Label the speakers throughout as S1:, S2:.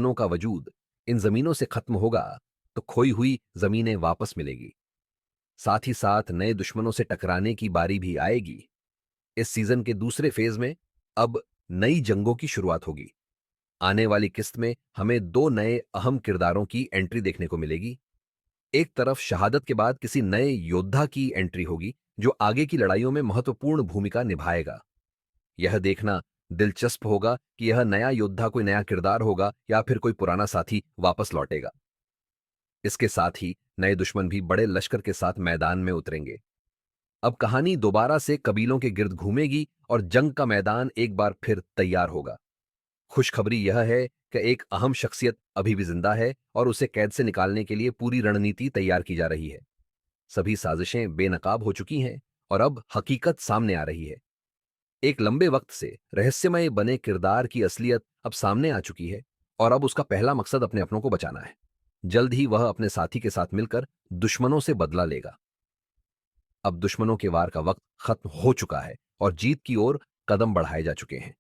S1: दुश्मनों का वजूद इन जमीनों से खत्म होगा तो खोई हुई जमीनें वापस मिलेगी। साथ ही साथ नए दुश्मनों से टकराने की बारी भी आएगी। इस सीजन के दूसरे फेज में अब नई जंगों की शुरुआत होगी। आने वाली किस्त में हमें दो नए अहम किरदारों की एंट्री देखने को मिलेगी। एक तरफ शहादत के बाद किसी नए योद्धा की एंट्री होगी जो आगे की लड़ाइयों में महत्वपूर्ण भूमिका निभाएगा। यह देखना दिलचस्प होगा कि यह नया योद्धा कोई नया किरदार होगा या फिर कोई पुराना साथी वापस लौटेगा। इसके साथ ही नए दुश्मन भी बड़े लश्कर के साथ मैदान में उतरेंगे। अब कहानी दोबारा से कबीलों के गिर्द घूमेगी और जंग का मैदान एक बार फिर तैयार होगा। खुशखबरी यह है कि एक अहम शख्सियत अभी भी जिंदा है और उसे कैद से निकालने के लिए पूरी रणनीति तैयार की जा रही है। सभी साजिशें बेनकाब हो चुकी हैं और अब हकीकत सामने आ रही है। एक लंबे वक्त से रहस्यमय बने किरदार की असलियत अब सामने आ चुकी है और अब उसका पहला मकसद अपने अपनों को बचाना है। जल्द ही वह अपने साथी के साथ मिलकर दुश्मनों से बदला लेगा। अब दुश्मनों के वार का वक्त खत्म हो चुका है और जीत की ओर कदम बढ़ाए जा चुके हैं।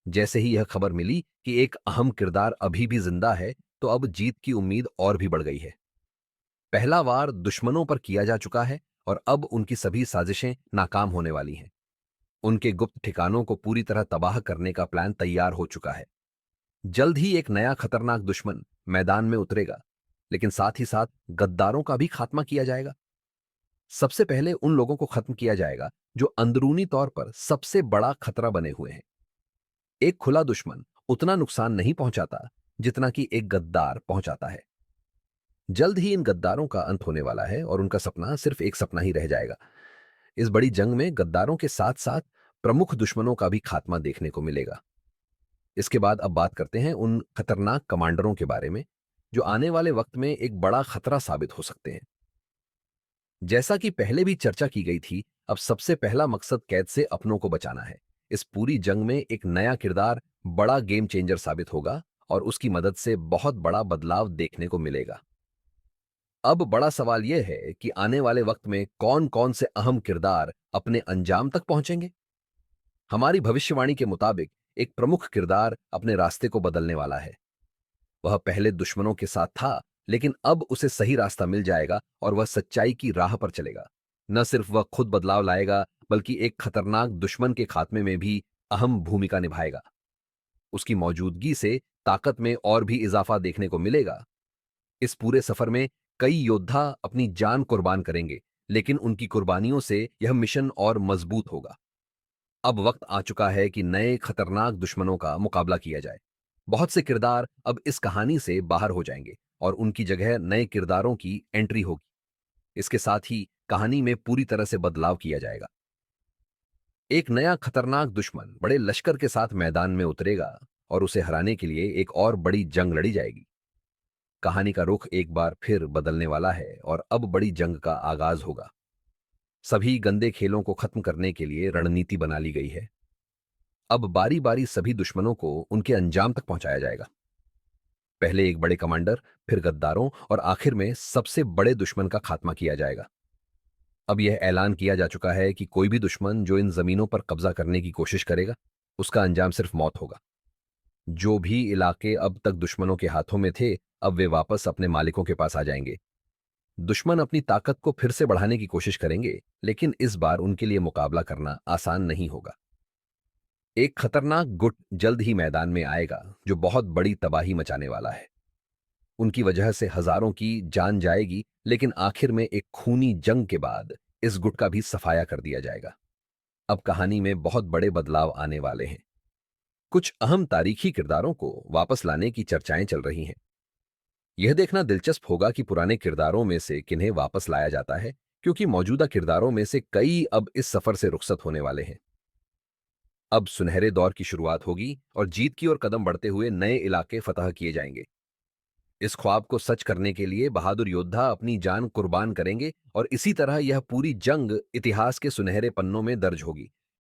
S1: जैसे ही यह खबर मिली कि एक अहम किरदार अभी भी जिंदा है, तो अब जीत की उम्मीद और भी बढ़ गई है। पहला वार दुश्मनों पर किया जा चुका है और अब उनकी सभी साजिशें नाकाम होने वाली हैं। उनके गुप्त ठिकानों को पूरी तरह तबाह करने का प्लान तैयार हो चुका है। जल्द ही एक नया खतरनाक दुश्मन मैदान में उतरेगा, लेकिन साथ ही साथ गद्दारों का भी खात्मा किया जाएगा। सबसे पहले उन लोगों को खत्म किया जाएगा जो अंदरूनी तौर पर सबसे बड़ा खतरा बने हुए हैं। एक खुला दुश्मन उतना नुकसान नहीं पहुंचाता जितना कि एक गद्दार पहुंचाता है। जल्द ही इन गद्दारों का अंत होने वाला है और उनका सपना सिर्फ एक सपना ही रह जाएगा। इस बड़ी जंग में गद्दारों के साथ साथ प्रमुख दुश्मनों का भी खात्मा देखने को मिलेगा। इसके बाद अब बात करते हैं उन खतरनाक कमांडरों के बारे में जो आने वाले वक्त में एक बड़ा खतरा साबित हो सकते हैं। जैसा कि पहले भी चर्चा की गई थी, अब सबसे पहला मकसद कैद से अपनों को बचाना है। इस पूरी जंग में एक नया किरदार बड़ा गेम चेंजर साबित होगा और उसकी मदद से बहुत बड़ा बदलाव देखने को मिलेगा। अब बड़ा सवाल यह है कि आने वाले वक्त में कौन कौन से अहम किरदार अपने अंजाम तक पहुंचेंगे। हमारी भविष्यवाणी के मुताबिक एक प्रमुख किरदार अपने रास्ते को बदलने वाला है। वह पहले दुश्मनों के साथ था, लेकिन अब उसे सही रास्ता मिल जाएगा और वह सच्चाई की राह पर चलेगा। न सिर्फ वह खुद बदलाव लाएगा, बल्कि एक खतरनाक दुश्मन के खात्मे में भी अहम भूमिका निभाएगा। उसकी मौजूदगी से ताकत में और भी इजाफा देखने को मिलेगा। इस पूरे सफर में कई योद्धा अपनी जान कुर्बान करेंगे, लेकिन उनकी कुर्बानियों से यह मिशन और मजबूत होगा। अब वक्त आ चुका है कि नए खतरनाक दुश्मनों का मुकाबला किया जाए। बहुत से किरदार अब इस कहानी से बाहर हो जाएंगे और उनकी जगह नए किरदारों की एंट्री होगी। इसके साथ ही कहानी में पूरी तरह से बदलाव किया जाएगा। एक नया खतरनाक दुश्मन बड़े लश्कर के साथ मैदान में उतरेगा और उसे हराने के लिए एक और बड़ी जंग लड़ी जाएगी। कहानी का रुख एक बार फिर बदलने वाला है और अब बड़ी जंग का आगाज होगा। सभी गंदे खेलों को खत्म करने के लिए रणनीति बना ली गई है। अब बारी बारी सभी दुश्मनों को उनके अंजाम तक पहुंचाया जाएगा। पहले एक बड़े कमांडर, फिर गद्दारों और आखिर में सबसे बड़े दुश्मन का खात्मा किया जाएगा। अब यह ऐलान किया जा चुका है कि कोई भी दुश्मन जो इन जमीनों पर कब्जा करने की कोशिश करेगा, उसका अंजाम सिर्फ मौत होगा। जो भी इलाके अब तक दुश्मनों के हाथों में थे, अब वे वापस अपने मालिकों के पास आ जाएंगे। दुश्मन अपनी ताकत को फिर से बढ़ाने की कोशिश करेंगे, लेकिन इस बार उनके लिए मुकाबला करना आसान नहीं होगा। एक खतरनाक गुट जल्द ही मैदान में आएगा जो बहुत बड़ी तबाही मचाने वाला है। उनकी वजह से हजारों की जान जाएगी, लेकिन आखिर में एक खूनी जंग के बाद इस गुट का भी सफाया कर दिया जाएगा। अब कहानी में बहुत बड़े बदलाव आने वाले हैं। कुछ अहम तारीखी किरदारों को वापस लाने की चर्चाएं चल रही हैं। यह देखना दिलचस्प होगा कि पुराने किरदारों में से किन्हें वापस लाया जाता है, क्योंकि मौजूदा किरदारों में से कई अब इस सफर से रुखसत होने वाले हैं। अब सुनहरे दौर की शुरुआत होगी और जीत की ओर कदम बढ़ते हुए नए इलाके फतह किए जाएंगे। इस ख्वाब को सच करने के लिए बहादुर योद्धा अपनी जान कुर्बान करेंगे और इसी तरह यह पूरी जंग इतिहास के सुनहरे पन्नों में दर्ज होगी।